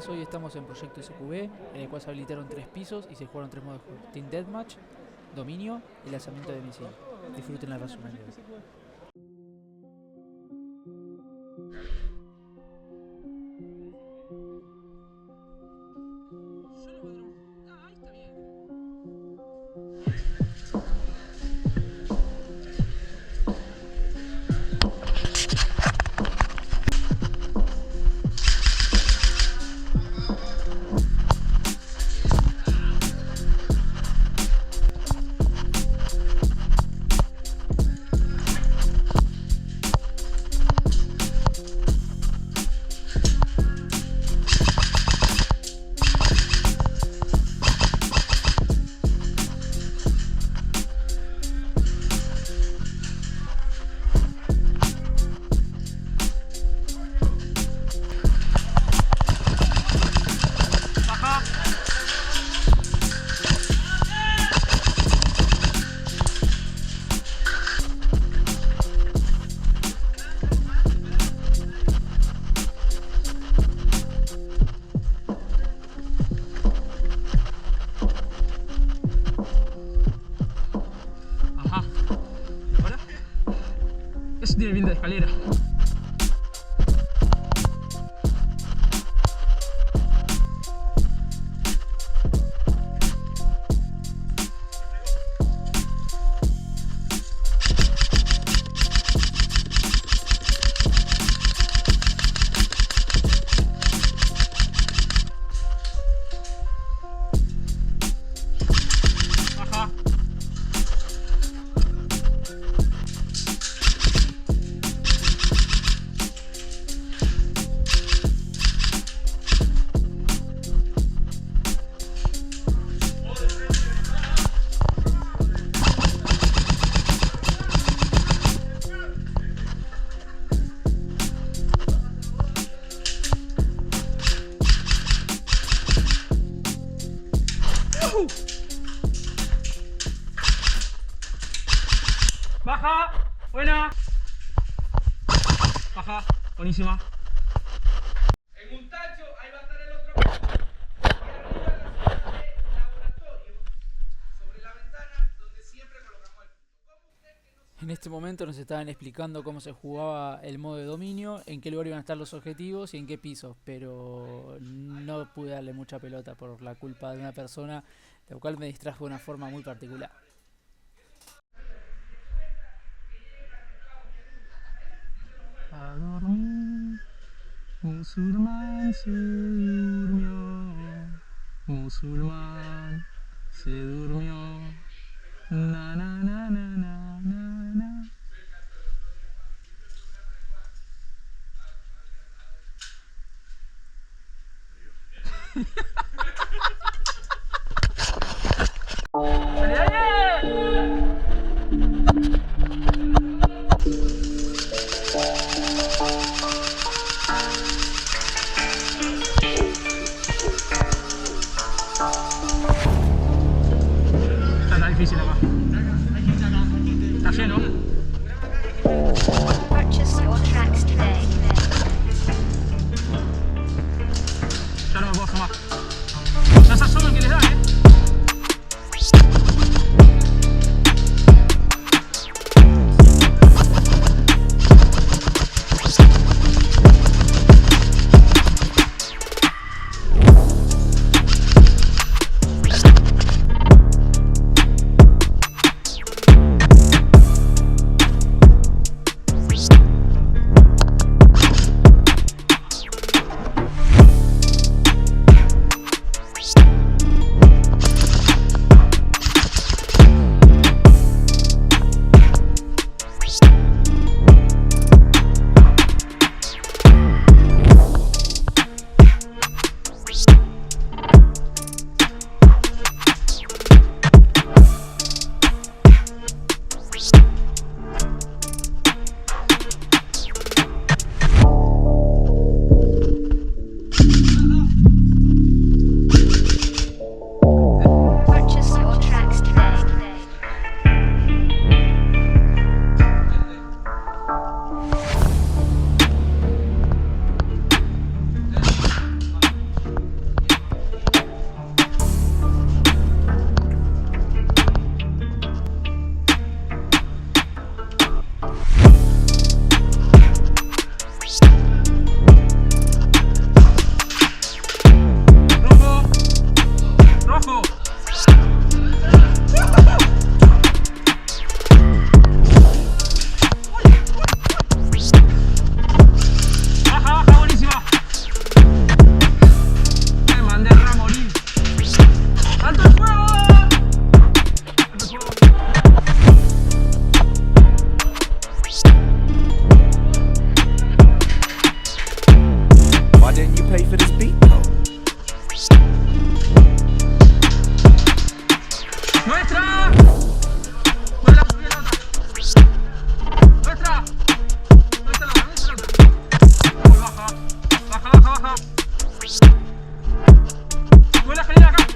buenas, hoy estamos en Proyecto CQB, en el cual se habilitaron 3 pisos y se jugaron 3 modos de juego: Team Deathmatch, Dominio y lanzamiento de misil. Disfruten la resumen de hoy. Eso tiene pinta de escalera. Baja, buena. Baja, buenísima. En un tacho, ahí va a estar el otro. Y arriba la zona de laboratorio, sobre la ventana, donde siempre colocamos el punto. En este momento nos estaban explicando cómo se jugaba el modo de dominio, en qué lugar iban a estar los objetivos y en qué pisos, pero no pude darle mucha pelota por la culpa de una persona, lo cual me distrajo de una forma muy particular. A dormir, musulmán se durmió, musulmán se durmió, na na na na na na na. Está difícil acá. Está lleno. Purchase your tracks today. Ya no me puedo asomar. pay for this beat? ¡Muestra! ¡Vuela, vuela! ¡Muestra! ¡Muestra la muestra! ¡Uy, baja! ¡Baja, baja, baja! ¡Vuela, genial acá!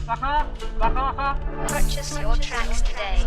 ¡Baja! ¡Baja, baja! Purchase your tracks today.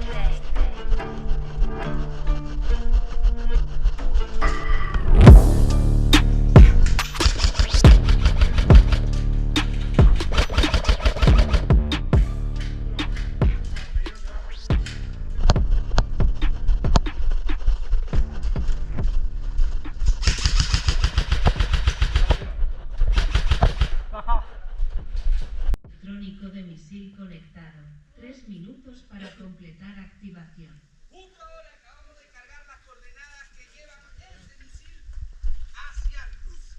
Electrónico de misil conectado. 3 minutos para completar activación. Justo ahora acabamos de cargar las coordenadas que llevan este misil hacia Rusia.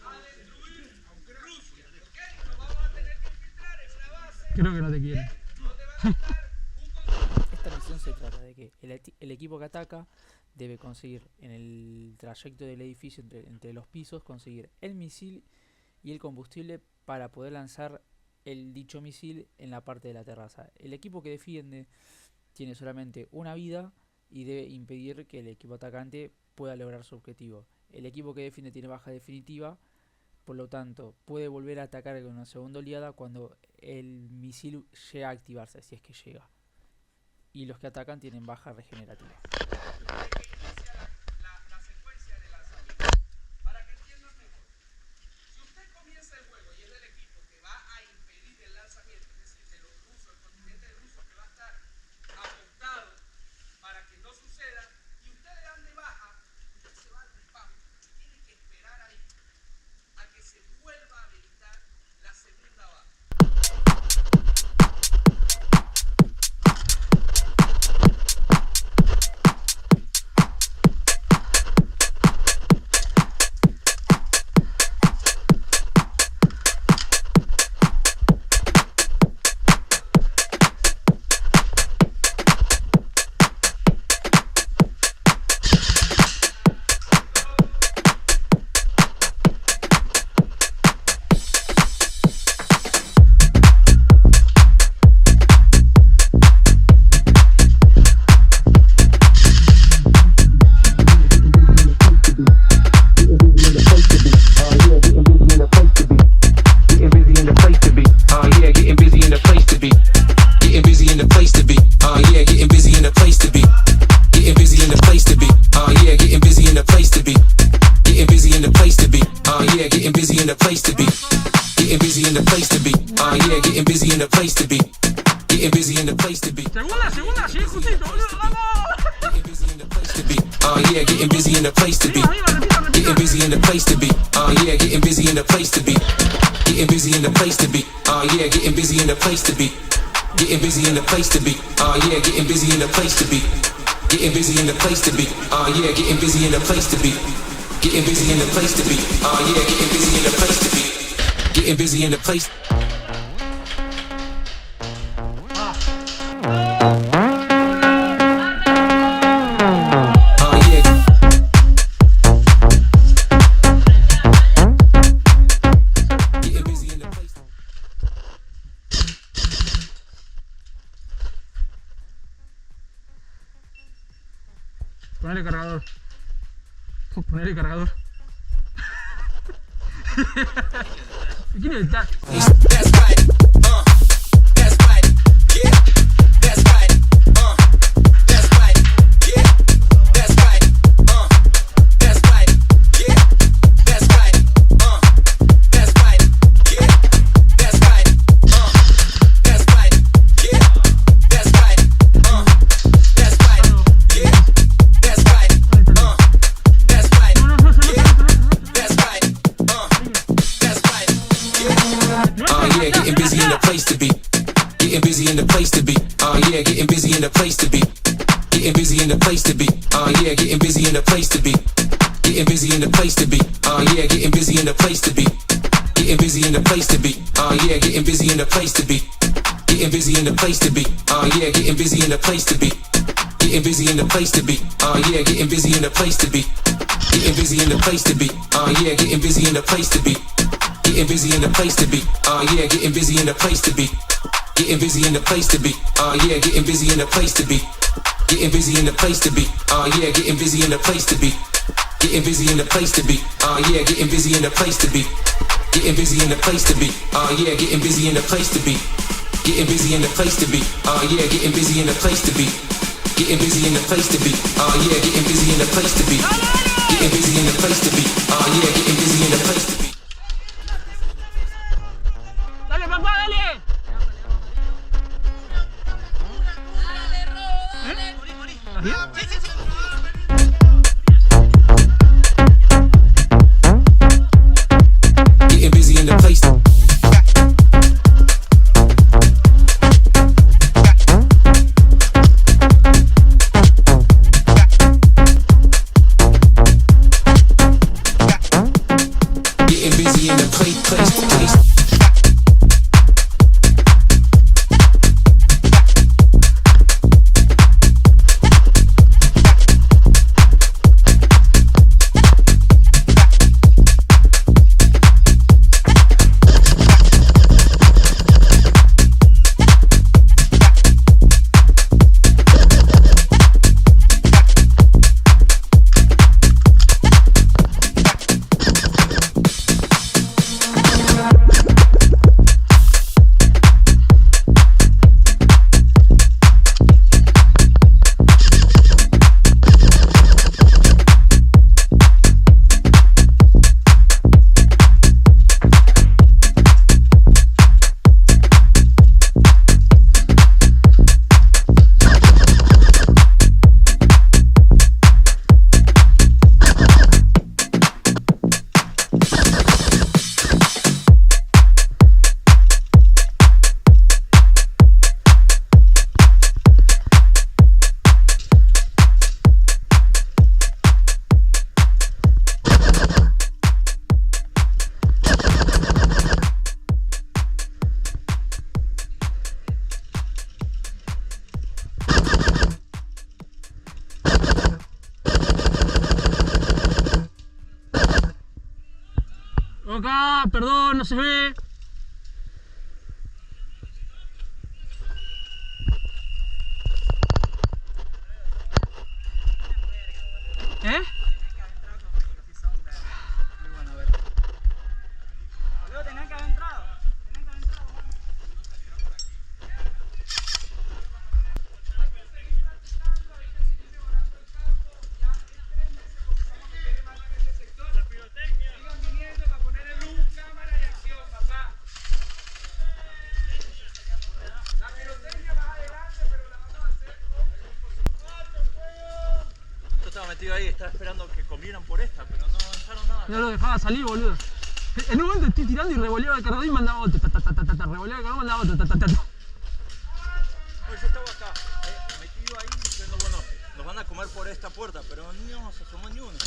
Vamos a destruir Rusia, ¿ok? Nos vamos a tener que infiltrar en una base Creo que no te quiere. donde van a estar un conjunto. Esta misión se trata de que el equipo que ataca debe conseguir en el trayecto del edificio entre los pisos, conseguir el misil y el combustible para poder lanzar el dicho misil en la parte de la terraza. El equipo que defiende tiene solamente una vida y debe impedir que el equipo atacante pueda lograr su objetivo. El equipo que defiende tiene baja definitiva, por lo tanto puede volver a atacar con una segunda oleada cuando el misil llega a activarse, si es que llega. Y los que atacan tienen baja regenerativa. La secuencia de lanzamiento. Para que entiendan mejor. Si usted comienza el juego y es del equipo que va a impedir el lanzamiento, es decir, de los rusos, el continente ruso que va a estar apuntado para que no suceda, y usted le dan de baja, usted se va al despacho y tiene que esperar ahí a que se vuelva a habilitar la segunda base. Segunda, sí, justito, boludo, vamos. Yeah, getting busy in the place to be. Getting busy in the place to be. Yeah, getting busy in the place to be. Getting busy in the place to be. Yeah, getting busy in the place to be. Getting busy in the place to be. Yeah, getting busy in the place to be. Getting busy in the place to be. Yeah, getting busy in the place to be. Getting busy in the place to be. Yeah, getting busy in the place to be. Getting busy in the place. Ponele cargador. Ponele cargador. ¿Quién es el tag? That's right. That's right. Yeah. That's right. That's right. Yeah. That's right. That's right. Yeah. That's right. That's right. Yeah. That's right. That's right. Yeah. That's right. That's right. Yeah. That's right. That's right. Yeah. That's right. That's right. Yeah, getting busy in the place to be. Getting busy in the place to be. Yeah, getting busy in the place to be. Getting busy in the place to be. Yeah, getting busy in the place to be. Getting busy in the place to be. Yeah, getting busy in the place to be. Getting busy in the place to be. Yeah, getting busy in the place to be. Getting busy in the place to be. Yeah, getting busy in the place to be. Getting busy in the place to be. Yeah, getting busy in the place to be. Getting busy in the place to be. Yeah, getting busy in the place to be. Getting busy in the place to be. Yeah, getting busy in the place to be. Getting busy in the place to be. Yeah, getting busy in the place to be. Getting busy in the place to be. Yeah, getting busy in the place to be. Getting busy in the place to be. Yeah, getting busy in the place to be. Getting busy in the place to be. Yeah, getting busy in the place to be. Getting busy in the place to be. Yeah, getting busy in the place to be. Getting busy in the place to be. Yeah, getting busy in the place to be. Getting busy in the place to be. Yeah, getting busy in the place to be. Dale, papá, dale. ¿Estás bien? Getting busy in the place. Getting busy in the place. Acá, perdón, no se ve. ¿Eh? Estaba metido ahí, estaba esperando que comieran por esta, pero no avanzaron nada. No lo dejaba salir, boludo. En un momento estoy tirando y revoleaba el cargador y mandaba otro. Revoleaba el cargador y mandaba otro. Oye, yo estaba acá, metido ahí, diciendo, bueno, nos van a comer por esta puerta, pero no se asomó ni uno.